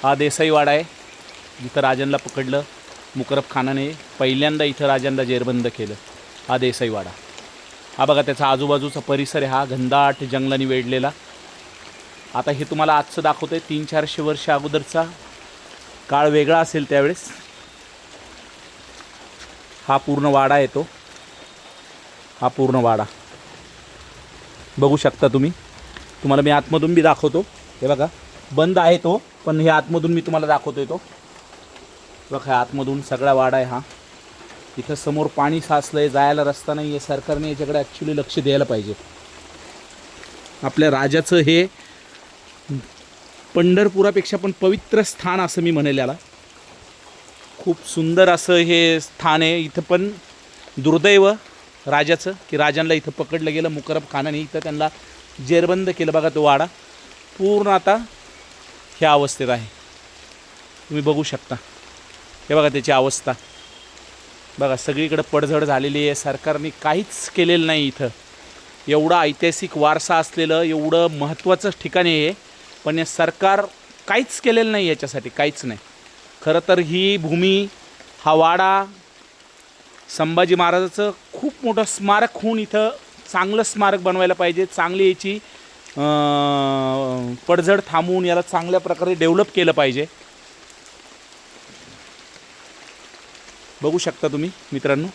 हा देसाईवाडा आहे, जिथं राजांना पकडलं मुकरब खानाने, पहिल्यांदा इथं राजांना जेरबंद केलं. हा देसाईवाडा. हा बघा त्याचा आजूबाजूचा परिसर आहे, हा घनदाट जंगलाने वेढलेला. आता हे तुम्हाला आजचं दाखवतोय, 300-400 वर्ष अगोदरचा काळ वेगळा असेल त्यावेळेस. हा पूर्ण वाडा येतो, हा पूर्ण वाडा बघू शकता तुम्ही. तुम्हाला मी आतमधून बी दाखवतो. हे बघा बंद आहे तो, पण हे आतमधून मी तुम्हाला दाखवतोय. तो बघा आतमधून सगळा वाडा आहे हा. इथं समोर पाणी साचलं आहे, जायला रस्ता नाही आहे. सरकारने याच्याकडे ॲक्च्युली लक्ष द्यायला पाहिजे. आपल्या राजाचं हे पंढरपुरापेक्षा पण पवित्र स्थान असं मी म्हणेल याला. खूप सुंदर असं हे स्थान आहे. इथं पण दुर्दैव राजाचं की राजांना इथं पकडलं गेलं मुकरब खानाने, इथं त्यांना जेरबंद केलं. बघा तो वाडा पूर्ण आता ह्या अवस्थेत आहे, तुम्ही बघू शकता. हे बघा त्याची अवस्था बघा, सगळीकडे पडझड झालेली आहे. सरकारने काहीच केलेलं नाही. इथं एवढा ऐतिहासिक वारसा असलेलं एवढं महत्त्वाचं ठिकाण आहे, पण हे सरकार काहीच केलेलं नाही याच्यासाठी, काहीच नाही. खरं तर ही भूमी, हा वाडा संभाजी महाराजाचं खूप मोठं स्मारक होऊन इथं चांगलं स्मारक बनवायला पाहिजे. चांगली याची पडझड थांबवून याला चांगल्या प्रकारे डेव्हलप केलं पाहिजे. बघू शकता तुम्ही मित्रांनो.